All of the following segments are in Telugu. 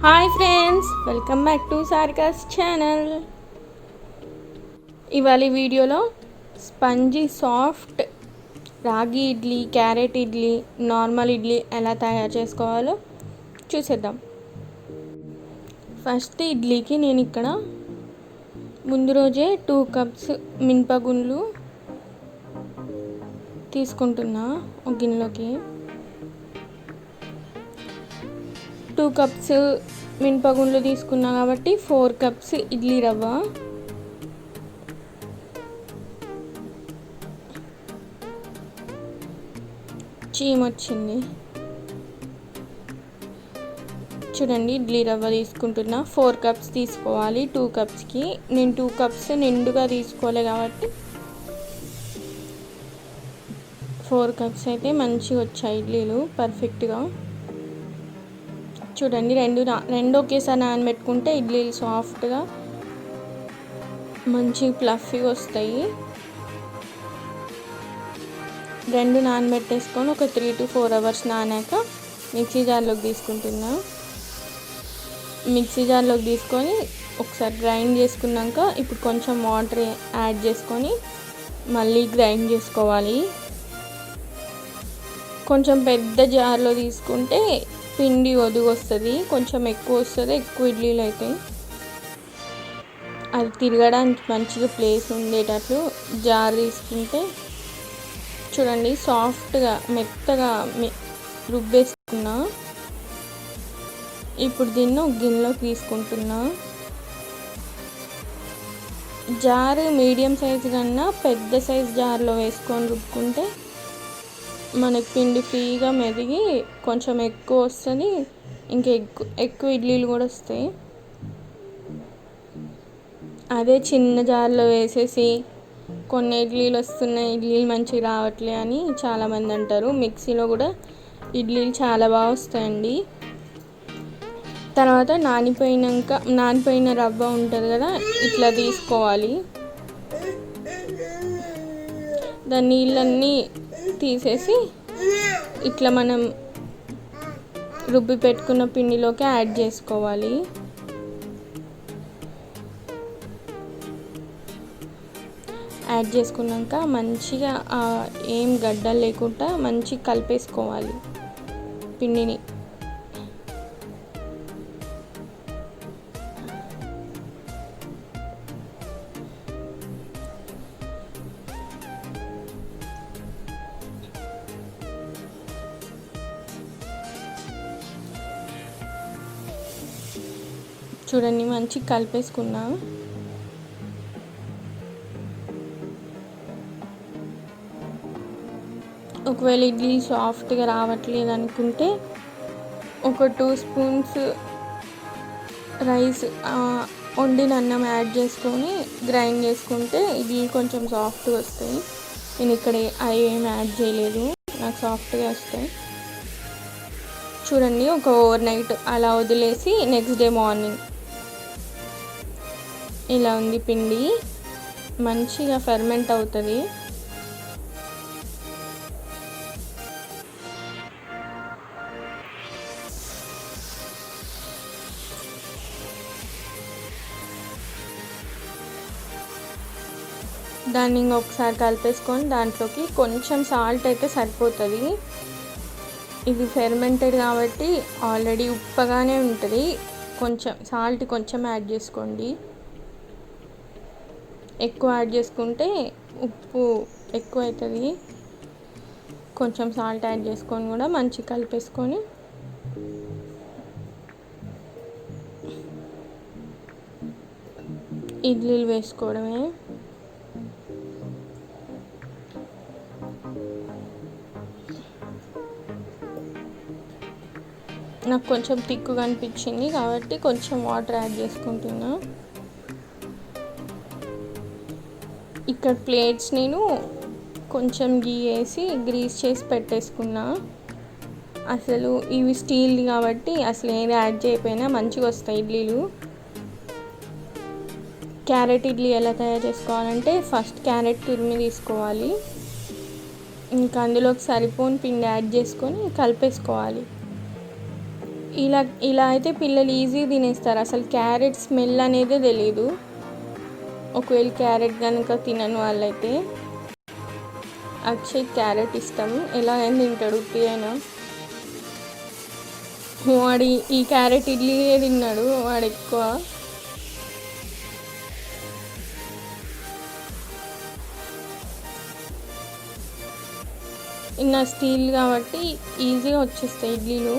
Hi friends, welcome back to Sarika's channel. ఇవాళ వీడియోలో spongy soft ragi idli, carrot idli, normal idli ఎలా తయారు చేసుకోవాలో చూసేద్దాం. ఫస్ట్ ఇడ్లీకి నేను ఇక్కడ ముందు రోజే 2 కప్స్ మినపగుండ్లు తీసుకుంటున్నా. ఒక గిన్నెలోకి 2 కప్స్ మినపగుండ్లు తీసుకున్నా కాబట్టి 4 కప్స్ ఇడ్లీ రవ్వ, చీమొచ్చింది చూడండి. ఇడ్లీ రవ్వ తీసుకుంటున్నా, 4 కప్స్ తీసుకోవాలి 2 కప్స్కి. నేను 2 కప్స్ నిండుగా తీసుకోలే కాబట్టి 4 కప్స్ అయితే మంచిగా వచ్చాయి ఇడ్లీలు పర్ఫెక్ట్గా. చూడండి, రెండు ఒకేసారి నానబెట్టుకుంటే ఇడ్లీలు సాఫ్ట్గా మంచి ఫ్లఫీగా వస్తాయి. 2 నానబెట్టేసుకొని ఒక 3 to 4 అవర్స్ నానాక మిక్సీ జార్లోకి తీసుకుంటున్నా. మిక్సీ జార్లోకి తీసుకొని ఒకసారి గ్రైండ్ చేసుకున్నాక ఇప్పుడు కొంచెం వాటర్ యాడ్ చేసుకొని మళ్ళీ గ్రైండ్ చేసుకోవాలి. కొంచెం పెద్ద జార్లో తీసుకుంటే పిండి ఒదుగు వస్తుంది, కొంచెం ఎక్కువ వస్తుంది, ఎక్కువ ఇడ్లీలు అవుతాయి. అది తిరగడానికి మంచిగా ప్లేస్ ఉండేటట్లు జార్ తీసుకుంటే చూడండి సాఫ్ట్గా మెత్తగా రుబ్బేసుకున్నా. ఇప్పుడు దీన్ని ఒక గిన్నెలోకి తీసుకుంటున్నా. జారు మీడియం సైజు కన్నా పెద్ద సైజు జార్లో వేసుకొని రుబ్బుకుంటే మనకి పిండి ఫ్రీగా మెదిగి కొంచెం ఎక్కువ వస్తుంది, ఇంకా ఎక్కువ ఇడ్లీలు కూడా వస్తాయి. అదే చిన్న జార్లో వేసేసి కొన్ని ఇడ్లీలు వస్తున్నాయి, ఇడ్లీలు మంచిగా రావట్లే అని చాలామంది అంటారు. మిక్సీలో కూడా ఇడ్లీలు చాలా బాగా వస్తాయండి. తర్వాత నానిపోయిన రవ్వ ఉంటుంది కదా, ఇట్లా తీసుకోవాలి. దాని నీళ్ళన్నీ తీసేసి ఇట్లా మనం రుబ్బి పెట్టుకున్న పిండిలోకి యాడ్ చేసుకోవాలి. యాడ్ చేసుకున్నాక మంచిగా ఏం గడ్డలు లేకుండా మంచిగా కలిపేసుకోవాలి పిండిని. చూడండి మంచిగా కలిపేసుకున్నా. ఒకవేళ ఇడ్లీ సాఫ్ట్గా రావట్లేదు అనుకుంటే ఒక 2 స్పూన్స్ రైస్ వండిన అన్నం యాడ్ చేసుకొని గ్రైండ్ చేసుకుంటే ఇడ్లీ కొంచెం సాఫ్ట్గా వస్తాయి. నేను ఇక్కడ అవి ఏం యాడ్ చేయలేదు, నాకు సాఫ్ట్గా వస్తాయి. చూడండి, ఒక ఓవర్ నైట్ అలా వదిలేసి నెక్స్ట్ డే మార్నింగ్ ఇలా ఉంది పిండి, మంచిగా ఫెర్మెంట్ అవుతుంది. దాన్ని ఇంకొకసారి కలిపేసుకొని దాంట్లోకి కొంచెం సాల్ట్ అయితే సరిపోతుంది. ఇది ఫెర్మెంటెడ్ కాబట్టి ఆల్రెడీ ఉప్పగానే ఉంటుంది, కొంచెం సాల్ట్ కొంచెం యాడ్ చేసుకోండి. ఎక్కువ యాడ్ చేసుకుంటే ఉప్పు ఎక్కువ అవుతుంది. కొంచెం సాల్ట్ యాడ్ చేసుకొని కూడా మంచిగా కలిపేసుకొని ఇడ్లీలు వేసుకోవడమే. నాకు కొంచెం తిక్కుగా అనిపించింది కాబట్టి కొంచెం వాటర్ యాడ్ చేసుకుంటున్నా. ఇక్కడ ప్లేట్స్ నేను కొంచెం గీ వేసి గ్రీస్ చేసి పెట్టేసుకున్నా. అసలు ఇవి స్టీల్ కాబట్టి అసలు ఏది యాడ్ చేయకపోయినా మంచిగా వస్తాయి ఇడ్లీలు. క్యారెట్ ఇడ్లీ ఎలా తయారు చేసుకోవాలంటే ఫస్ట్ క్యారెట్ తురిమి తీసుకోవాలి, ఇంకా అందులోకి సరిపోని పిండి యాడ్ చేసుకొని కలిపేసుకోవాలి. ఇలా ఇలా అయితే పిల్లలు ఈజీ తినేస్తారు. అసలు క్యారెట్ స్మెల్ అనేదే తెలీదు. ఒకవేళ క్యారెట్ కనుక తినని వాళ్ళైతే. అక్షయ్ క్యారెట్ ఇష్టం, ఎలా అయినా తింటాడు ఉత్తి అయినా. వాడు ఈ క్యారెట్ ఇడ్లీయే తిన్నాడు వాడు ఎక్కువ. ఇంకా స్టీల్ కాబట్టి ఈజీగా వచ్చేస్తాయి ఇడ్లీలు.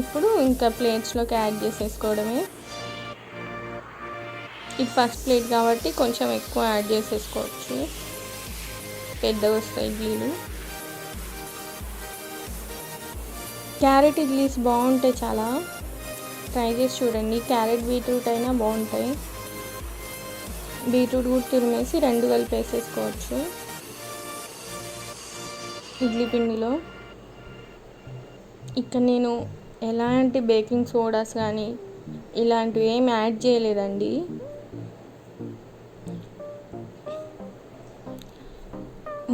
ఇప్పుడు ఇంకా ప్లేట్స్లోకి యాడ్ చేసేసుకోవడమే. ఇది ఫస్ట్ ప్లేట్ కాబట్టి కొంచెం ఎక్కువ యాడ్ చేసేసుకోవచ్చు, పెద్దగా వస్తాయి ఇడ్లీలు. క్యారెట్ ఇడ్లీస్ బాగుంటాయి, చాలా ట్రై చేసి చూడండి. క్యారెట్ బీట్రూట్ అయినా బాగుంటాయి. బీట్రూట్ కూడా తురిమేసి 2 కలిపి వేసేసుకోవచ్చు ఇడ్లీ పిండిలో. ఇక్కడ నేను ఎలాంటి బేకింగ్ సోడాస్ కానీ ఇలాంటివి ఏమి యాడ్ చేయలేదండి.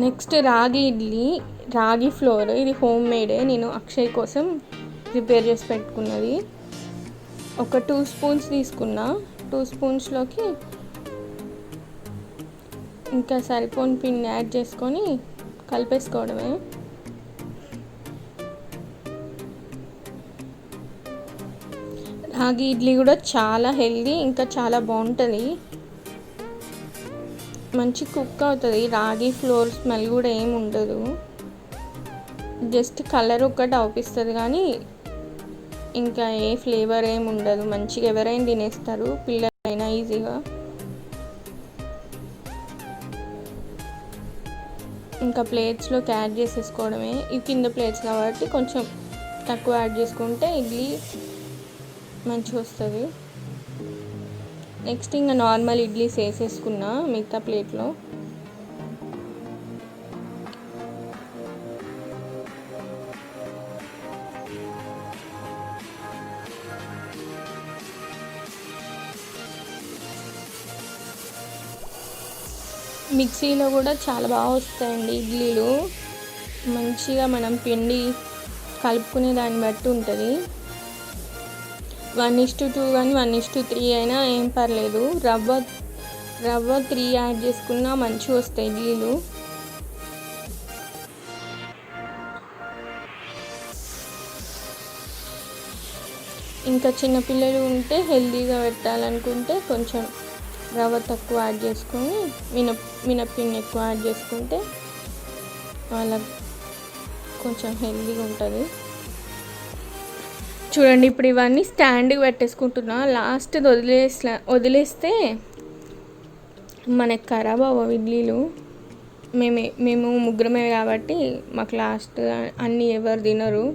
నెక్స్ట్ రాగి ఇడ్లీ, రాగి ఫ్లోర్. ఇది హోమ్ మేడే, నేను అక్షయ్ కోసం ప్రిపేర్ చేసి పెట్టుకున్నది. ఒక 2 స్పూన్స్ తీసుకున్నా. 2 స్పూన్స్లోకి ఇంకా సరిపోని పిండి యాడ్ చేసుకొని కలిపేసుకోవడమే. రాగి ఇడ్లీ కూడా చాలా హెల్దీ, ఇంకా చాలా బాగుంటుంది. మంచి కుక్ అవుతుంది. రాగి ఫ్లోర్ స్మెల్ కూడా ఏమి ఉండదు, జస్ట్ కలర్ ఒక్కటి అవుపిస్తుంది కానీ ఇంకా ఏ ఫ్లేవర్ ఏమి ఉండదు. మంచిగా ఎవరైనా తినేస్తారు, పిల్లలైనా ఈజీగా. ఇంకా ప్లేట్స్లోకి యాడ్ చేసేసుకోవడమే. ఇవి కింద ప్లేట్స్ కాబట్టి కొంచెం తక్కువ యాడ్ చేసుకుంటే ఇడ్లీ మంచిగా వస్తుంది. నెక్స్ట్ ఇంకా నార్మల్ ఇడ్లీస్ వేసేసుకున్నా మిగతా ప్లేట్లో. మిక్సీలో కూడా చాలా బాగా వస్తాయండి ఇడ్లీలు. మంచిగా మనం పిండి కలుపుకునే దాన్ని బట్టి ఉంటుంది. 1:2 కానీ 1:3 అయినా ఏం పర్లేదు. రవ్వ 3 యాడ్ చేసుకున్నా మంచిగా వస్తాయి ఇడ్లీలు. ఇంకా చిన్నపిల్లలు ఉంటే హెల్తీగా పెట్టాలనుకుంటే కొంచెం రవ్వ తక్కువ యాడ్ చేసుకొని మినప్పిండి ఎక్కువ యాడ్ చేసుకుంటే వాళ్ళకి కొంచెం హెల్తీగా ఉంటుంది. చూడండి, ఇప్పుడు ఇవన్నీ స్టాండ్కి పెట్టేసుకుంటున్నా. లాస్ట్ వదిలేస్తే మనకి ఖరాబ్ అవ్వవు ఇడ్లీలు. మేము ముగ్గురమే కాబట్టి మాకు లాస్ట్ అన్నీ ఎవరు తినరు.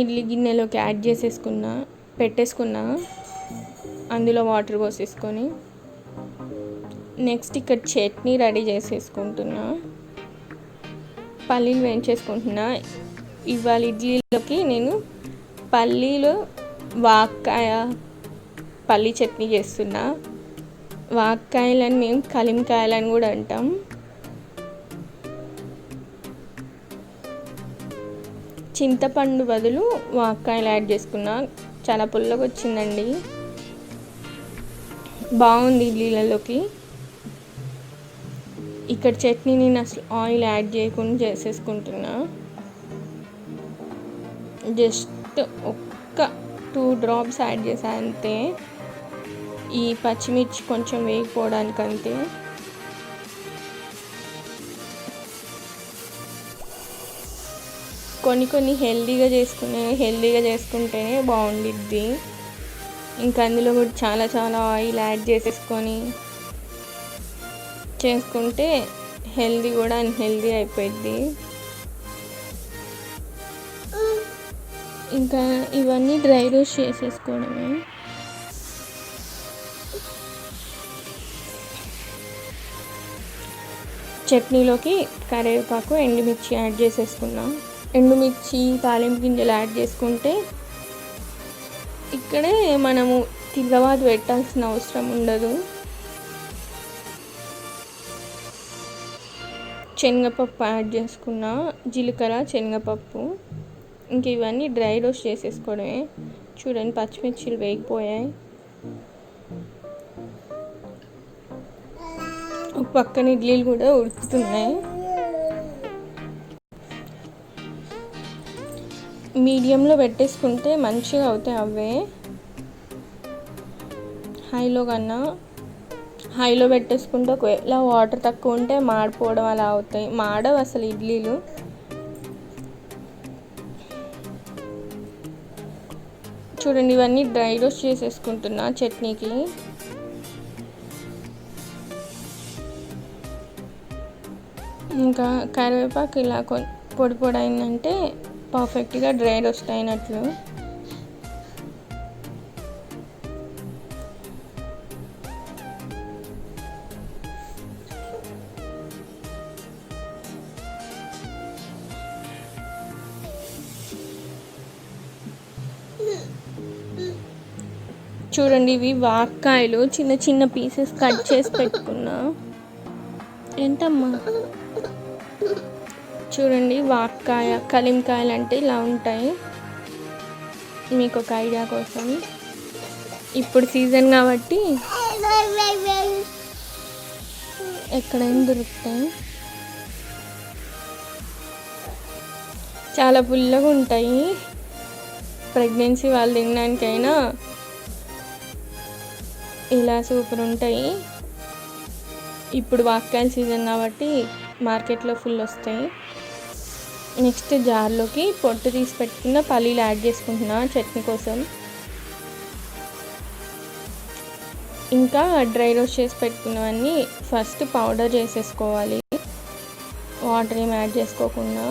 ఇడ్లీ గిన్నెలోకి యాడ్ పెట్టేసుకున్నా, అందులో వాటర్ పోసేసుకొని. నెక్స్ట్ ఇక్కడ చట్నీ రెడీ చేసేసుకుంటున్నా. పల్లీలు వేయించేసుకుంటున్నా. ఇవాళ ఇడ్లీలోకి నేను పల్లీలు వాక్కాయ పల్లీ చట్నీ చేస్తున్నా. వాక్కాయలని మేము కలిమికాయలని కూడా అంటాం. చింతపండు బదులు వాక్కాయలు యాడ్ చేసుకున్నా. చాలా పుల్లగా వచ్చిందండి, బాగుంది ఇడ్లీలలోకి. ఇక్కడ చట్నీ నేను అసలు ఆయిల్ యాడ్ చేయకుండా చేసేసుకుంటున్నా. జస్ట్ ఒక్క 2 డ్రాప్స్ యాడ్ చేసా అంతే, ఈ పచ్చిమిర్చి కొంచెం వేగిపోవడానికి అంతే. కొన్ని హెల్దీగా చేసుకుంటేనే బాగుండిద్ది. ఇంకా అందులో కూడా చాలా ఆయిల్ యాడ్ చేసుకుంటే హెల్దీ కూడా అన్హెల్దీ అయిపోయింది. ఇంకా ఇవన్నీ డ్రై రోస్ట్ చేసేసుకోవడమే. చట్నీలోకి కరివేపాకు, ఎండుమిర్చి యాడ్ చేసేసుకున్నాం. ఎండుమిర్చి, తాలింపు గింజలు యాడ్ చేసుకుంటే ఇక్కడే మనము తిరగవాతు పెట్టాల్సిన అవసరం ఉండదు. శనగపప్పు యాడ్ చేసుకున్న, జీలకర్ర, శనగపప్పు. ఇంక ఇవన్నీ డ్రై రోస్ట్ చేసేసుకోవడమే. చూడండి పచ్చిమిర్చిలు వేగిపోయాయి. ఒక పక్కన ఇడ్లీలు కూడా ఉడుకుతున్నాయి. మీడియంలో పెట్టేసుకుంటే మంచిగా అవుతాయి అవే. హైలో పెట్టేసుకుంటే ఒకవేళ వాటర్ తక్కువ ఉంటే మాడిపోవడం అలా అవుతాయి. మాడవు అసలు ఇడ్లీలు. చూడండి ఇవన్నీ డ్రై రోస్ట్ చేసేసుకుంటున్నా చట్నీకి. ఇంకా కరివేపాకు ఇలా పొడి పొడి అయిందంటే పర్ఫెక్ట్గా డ్రై రోస్ట్ అయినట్లు. చూడండి ఇవి వాక్కాయలు చిన్న చిన్న పీసెస్ కట్ చేసి పెట్టుకున్నా. ఏంటమ్మా? చూడండి వాక్కాయ, కలింకాయలు అంటే ఇలా ఉంటాయి. మీకు ఒక ఐడియా కోసం. ఇప్పుడు సీజన్ కాబట్టి ఎక్కడైనా దొరుకుతాయి. చాలా పుల్లగా ఉంటాయి. ప్రెగ్నెన్సీ వాళ్ళు తినడానికైనా ఇలా సూపర్ ఉంటాయి. ఇప్పుడు వాక్కాయల సీజన్ కాబట్టి మార్కెట్లో ఫుల్ వస్తాయి. నెక్స్ట్ జార్లోకి పొట్టు తీసి పెట్టుకున్న పల్లీలు యాడ్ చేసుకుంటున్నా చట్నీ కోసం. ఇంకా డ్రై రోస్ట్ చేసి పెట్టుకున్నవన్నీ ఫస్ట్ పౌడర్ చేసేసుకోవాలి, వాటర్ ఏం యాడ్ చేసుకోకుండా.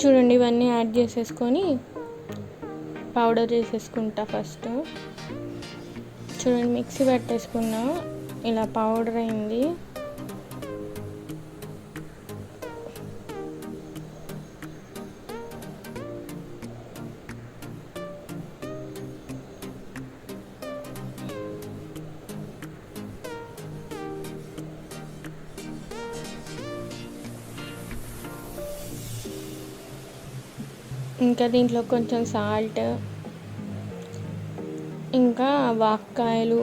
చూడండి ఇవన్నీ యాడ్ చేసేసుకొని పౌడర్ చేసేసుకుంటా ఫస్ట్. చూడండి మిక్సీ పెట్టేసుకున్నా, ఇలా పౌడర్ అయింది. ఇంకా దీంట్లో కొంచెం సాల్ట్, ఇంకా వాక్కాయలు,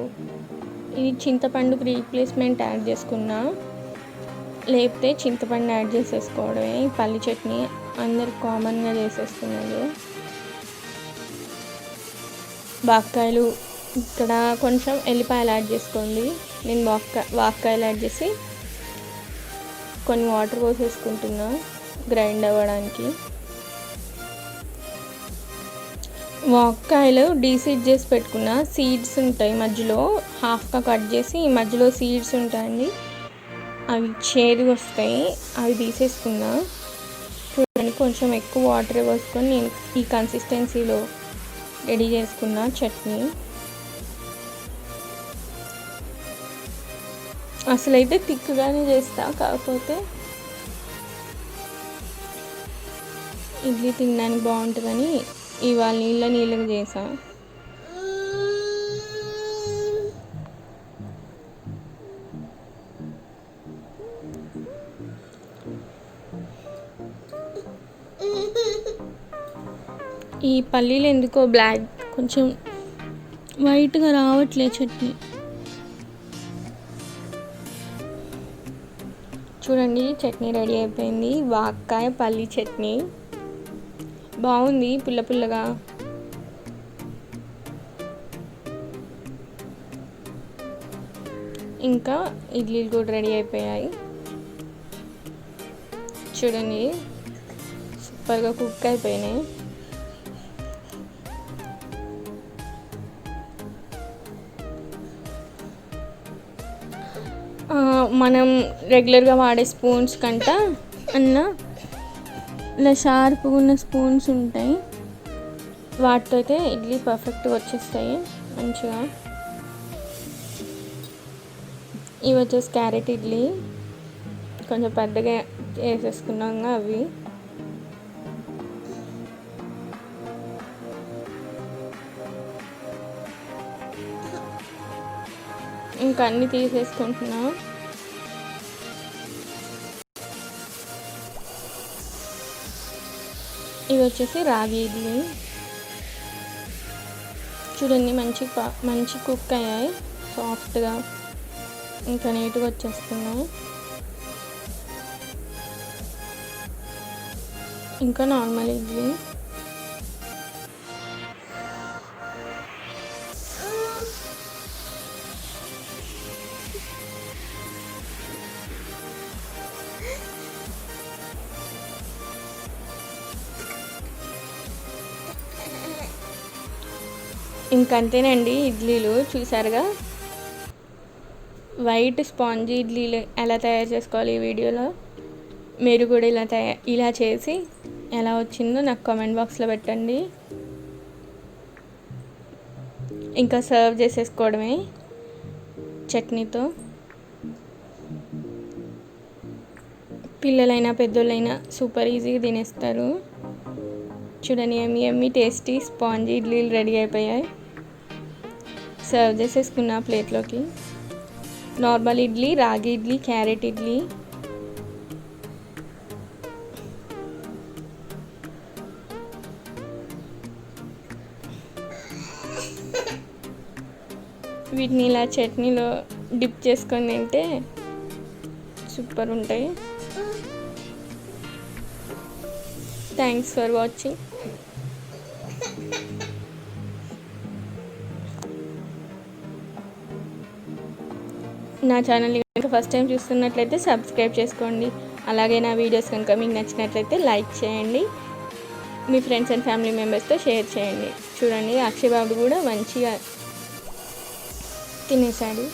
ఇది చింతపండుకి రీప్లేస్మెంట్ యాడ్ చేసుకున్నా. లేకపోతే చింతపండు యాడ్ చేసేసుకోవడమే. ఈ పల్లి చట్నీ అందరు కామన్గా చేసేస్తున్నది. వాక్కాయలు ఇక్కడ కొంచెం ఎల్లిపాయలు యాడ్ చేసుకోండి. నేను వాక్కాయలు యాడ్ చేసి కొన్ని వాటర్ పోసేసుకుంటున్నా గ్రైండ్ అవ్వడానికి. వాక్కాయలు డీసీడ్ చేసి పెట్టుకున్న, సీడ్స్ ఉంటాయి మధ్యలో, హాఫ్గా కట్ చేసి మధ్యలో సీడ్స్ ఉంటాయండి, అవి చేదు వస్తాయి, అవి తీసేసుకున్నా. చూడండి కొంచెం ఎక్కువ వాటర్ పోసుకొని నేను ఈ కన్సిస్టెన్సీలో రెడీ చేసుకున్నా చట్నీ. అసలైతే థిక్గానే చేస్తా, కాకపోతే ఇడ్లీ తినడానికి బాగుంటుందని ఇవాళ నీళ్ళగా చేసా. ఈ పల్లీలు ఎందుకో బ్లాక్ కొంచెం వైట్గా రావట్లే చట్నీ. చూడండి చట్నీ రెడీ అయిపోయింది. వాక్కాయ పల్లీ చట్నీ బాగుంది, పుల్ల పుల్లగా. ఇంకా ఇడ్లీలు కూడా రెడీ అయిపోయాయి. చూడండి సూపర్గా కుక్ అయిపోయినాయి. మనం రెగ్యులర్గా వాడే స్పూన్స్ కంట ఇలా షార్ప్గా ఉన్న స్పూన్స్ ఉంటాయి, వాటితో అయితే ఇడ్లీ పర్ఫెక్ట్గా వచ్చేస్తాయి మంచిగా. ఇవి వచ్చేసి క్యారెట్ ఇడ్లీ, కొంచెం పెద్దగా వేసేసుకున్నాక అవి. ఇంకా అన్నీ తీసేసుకుంటున్నా. ఇవి వచ్చేసి రాగి ఇడ్లీ. చూడండి మంచి కుక్ అయ్యాయి, సాఫ్ట్గా ఇంకా నీట్గా వచ్చేస్తున్నాయి. ఇంకా నార్మల్ ఇడ్లీ. ఇంకంతేనండి ఇడ్లీలు. చూసారుగా వైట్ స్పాంజీ ఇడ్లీలు ఎలా తయారు చేసుకోవాలి ఈ వీడియోలో. మీరు కూడా ఇలా చేసి ఎలా వచ్చిందో నాకు కామెంట్ బాక్స్లో పెట్టండి. ఇంకా సర్వ్ చేసేసుకోవడమే చట్నీతో. పిల్లలైనా పెద్దోళ్ళైనా సూపర్ ఈజీగా తినేస్తారు. చూడండి ఎమ్మి టేస్టీ స్పాంజీ ఇడ్లీలు రెడీ అయిపోయాయి. సర్వ్ చేసేసుకున్న ప్లేట్లోకి. నార్మల్ ఇడ్లీ, రాగి ఇడ్లీ, క్యారెట్ ఇడ్లీ. వీటిని ఇలా చట్నీలో డిప్ చేసుకొని తింటే సూపర్ ఉంటాయి. Thanks for watching. నా ఛానల్ని కనుక ఫస్ట్ టైం చూస్తున్నట్లయితే సబ్స్క్రైబ్ చేసుకోండి. అలాగే నా వీడియోస్ కనుక మీకు నచ్చినట్లయితే లైక్ చేయండి. మీ ఫ్రెండ్స్ అండ్ ఫ్యామిలీ మెంబర్స్తో షేర్ చేయండి. చూడండి అక్షయ్ బాబు కూడా మంచిగా తినేసాడు.